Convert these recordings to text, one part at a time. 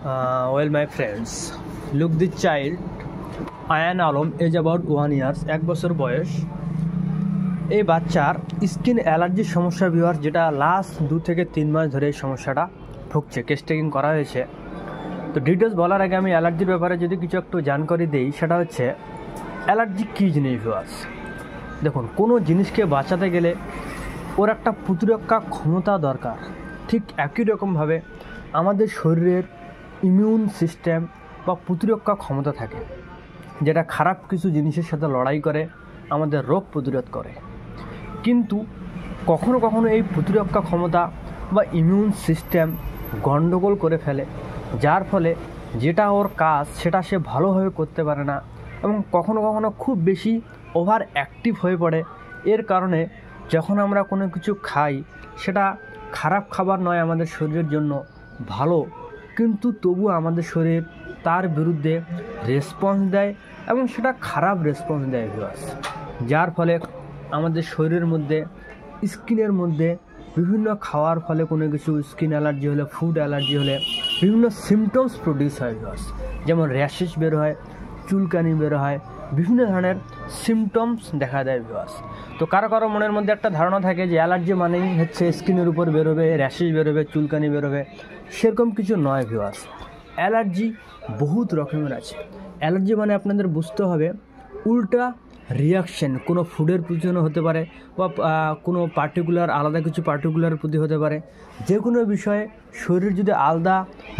Well, my friends, look the child. Ayan Alam age about 1 year, 1 বছর বয়স। এই বাচ্চার স্কিন অ্যালার্জির সমস্যা ভিউয়ার, যেটা লাস্ট 2 থেকে 3 মাস ধরে এই সমস্যাটা ভুগছে। কেস টেকিং করা হয়েছে। তো ডিটেলস বলার আগে আমি অ্যালার্জির ব্যাপারে যদি কিছু একটু জানকারি দিই, সেটা হচ্ছে অ্যালার্জি কী জিনিস ভিউয়ার্স। দেখুন, কোনো জিনিসকে বাঁচাতে গেলে ওর একটা প্রতিরক্ষা ক্ষমতা দরকার। ঠিক একই রকমভাবে আমাদের শরীরের ইমিউন সিস্টেম বা প্রতিরক্ষা ক্ষমতা থাকে, যেটা খারাপ কিছু জিনিসের সাথে লড়াই করে, আমাদের রোগ প্রতিরোধ করে। কিন্তু কখনো কখনো এই প্রতিরক্ষা ক্ষমতা বা ইমিউন সিস্টেম গণ্ডগোল করে ফেলে, যার ফলে যেটা ওর কাজ সেটা সে ভালোভাবে করতে পারে না, এবং কখনো কখনো খুব বেশি ওভার অ্যাক্টিভ হয়ে পড়ে। এর কারণে যখন আমরা কোনো কিছু খাই, সেটা খারাপ খাবার নয়, আমাদের শরীরের জন্য ভালো, কিন্তু তবু আমাদের শরীর তার বিরুদ্ধে রেসপন্স দেয়, এবং সেটা খারাপ রেসপন্স দেয় ভিউয়ার্স। যার ফলে আমাদের শরীরের মধ্যে, স্কিনের মধ্যে বিভিন্ন খাওয়ার ফলে কোনো কিছু স্কিন অ্যালার্জি হলে, ফুড অ্যালার্জি হলে বিভিন্ন সিমটমস প্রডিউস হয় ভিউয়ার্স। যেমন র্যাশেস বের হয়, চুলকানি বের হয়, বিভিন্ন ধরনের সিমটমস দেখা দেয় ভিউয়ার্স। তো কারো কারো মনের মধ্যে একটা ধারণা থাকে যে অ্যালার্জি মানেই হচ্ছে স্কিনের উপর বেরোবে, র্যাশেস বেরোবে, চুলকানি বেরোবে। সেরকম কিছু নয় ভিউয়ার্স। অ্যালার্জি বহুত রকমের আছে। অ্যালার্জি মানে আপনাদের বুঝতে হবে উল্টা রিয়াকশন, কোনো ফুডের পিছনে হতে পারে, বা কোনো পার্টিকুলার আলাদা কিছু পার্টিকুলার প্রতি হতে পারে। যে কোনো বিষয়ে শরীর যদি আলাদা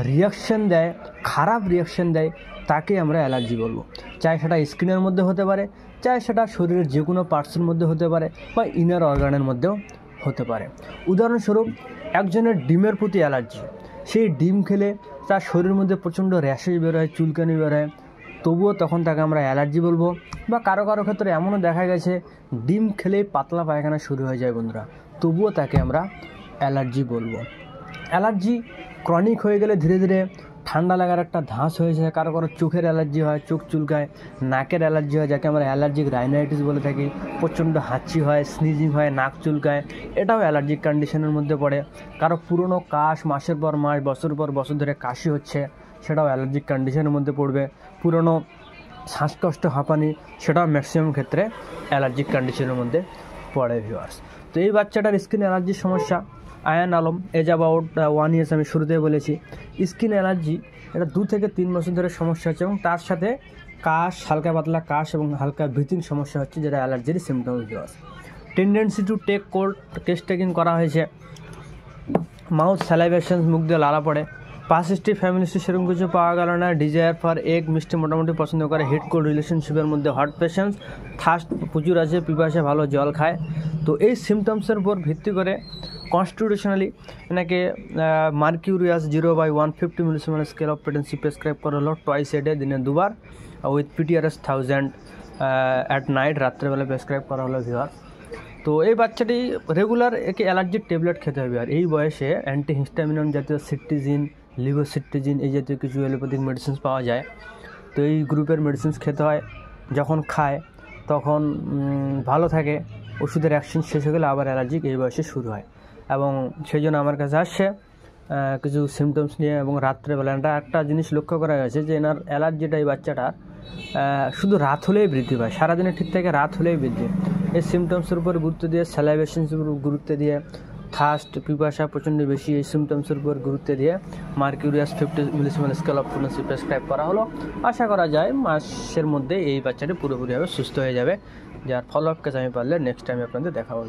রিয়াকশন দেয়, খারাপ রিয়াকশন দেয়, তাকে আমরা অ্যালার্জি বলবো। চাই সেটা স্কিনের মধ্যে হতে পারে, চাই সেটা শরীরের যে কোনো পার্টসের মধ্যে হতে পারে, বা ইনার অর্গানের মধ্যেও হতে পারে। উদাহরণস্বরূপ, একজনের ডিমের প্রতি অ্যালার্জি, সেই ডিম খেলে তার শরীরের মধ্যে প্রচণ্ড র্যাশেস বের হয়, চুলকানি বের হয়, তবুও তখন তাকে আমরা অ্যালার্জি বলবো। বা কারো কারো ক্ষেত্রে এমনও দেখা গেছে ডিম খেলেই পাতলা পায়খানা শুরু হয়ে যায় বন্ধুরা, তবুও তাকে আমরা অ্যালার্জি বলবো। অ্যালার্জি ক্রনিক হয়ে গেলে ধীরে ধীরে ঠান্ডা লাগার একটা ধাঁচ হয়ে যায়। কারো কারো চোখের অ্যালার্জি হয়, চোখ চুলকায়, নাকের অ্যালার্জি হয়, যাকে আমরা অ্যালার্জিক রাইনাইটিস বলে থাকি, প্রচণ্ড হাঁচি হয়, স্নিজিং হয়, নাক চুলকায়, এটাও অ্যালার্জিক কন্ডিশনের মধ্যে পড়ে। কারো পুরনো কাশ, মাসের পর মাস, বছর পর বছর ধরে কাশি হচ্ছে, সেটাও অ্যালার্জিক কন্ডিশনের মধ্যে পড়বে। পুরনো শ্বাসকষ্ট, হাঁপানি, সেটাও ম্যাক্সিমাম ক্ষেত্রে অ্যালার্জিক কন্ডিশনের মধ্যে পড়ে ভিউয়ার্স। তো এই বাচ্চাটার স্কিন অ্যালার্জির সমস্যা। Ayan Alam age about 1 years, আমি শুরুতেই বলেছি। স্কিন অ্যালার্জি এটা 2 থেকে 3 বছর ধরে সমস্যা হচ্ছে, এবং তার সাথে কাশ, হালকা পাতলা কাশ এবং হালকা ব্রিথিং সমস্যা হচ্ছে, যেটা অ্যালার্জির symptom viewers. Tendency to take cold, case taking করা হয়েছে। মাউথ স্যালাইভেশন, মুখ দিয়ে লালা পড়ে। পাস হিস্ট্রি, ফ্যামিলি হিস্ট্রি সেরকম কিছু পাওয়া গেল না। ডিজায়ার ফর এগ, মিষ্টি মোটামুটি পছন্দ করে। হিট কোল্ড রিলেশনশিপের মধ্যে হট পেশেন্স, থার্স্ট প্রচুর আছে, পিপাসে ভালো জল খায়। তো এই সিমটমসের উপর ভিত্তি করে কনস্টিটিউশনালি এনাকে মার্কিউরিয়াস 0/150 মিলিসিমেল স্কেল অফ পেটেন্সি প্রেসক্রাইব করা হলো টয়েস এ ডে, দিনে 2 বার, উইথ PTRS 1000 অ্যাট নাইট, রাত্রেবেলা প্রেসক্রাইব করা হলো ভিউয়ার। তো এই বাচ্চাটি রেগুলার একে অ্যালার্জির ট্যাবলেট খেতে হবে। আর এই বয়সে অ্যান্টিহিস্টামিনন জাতীয় সিট্রিজিন, লিভোসিট্রিজিন, এই জাতীয় কিছু অ্যালোপ্যাথিক মেডিসিনস পাওয়া যায়। তো এই গ্রুপের মেডিসিনস খেতে হয়। যখন খায় তখন ভালো থাকে, ওষুধের অ্যাকশন শেষ হয়ে গেলে আবার অ্যালার্জিক এই বয়সে শুরু হয়। এবং সেই জন্য আমার কাছে আসছে কিছু সিমটমস নিয়ে। এবং রাত্রেবেলা একটা জিনিস লক্ষ্য করা গেছে যে এনার অ্যালার্জিটা, এই বাচ্চাটার শুধু রাত হলেই বৃদ্ধি পায়, সারাদিনে ঠিক থাকে, রাত হলেই বৃদ্ধি। এই সিমটমসের উপর গুরুত্ব দিয়ে, স্যালাইভেশনের উপর গুরুত্ব দিয়ে, থার্স্ট, পিপাসা প্রচণ্ড বেশি, এই সিমটমসের উপর গুরুত্ব দিয়ে মার্কিউরিয়াস 50 মিলিসিমেল স্কেল অফ পেটেন্সি প্রেসক্রাইব করা হলো। আশা করা যায় মাসের মধ্যে এই বাচ্চাটি পুরোপুরিভাবে সুস্থ হয়ে যাবে, যার ফলো আপ কেস আমি পারলে নেক্সট টাইম আপনাদের দেখাবো।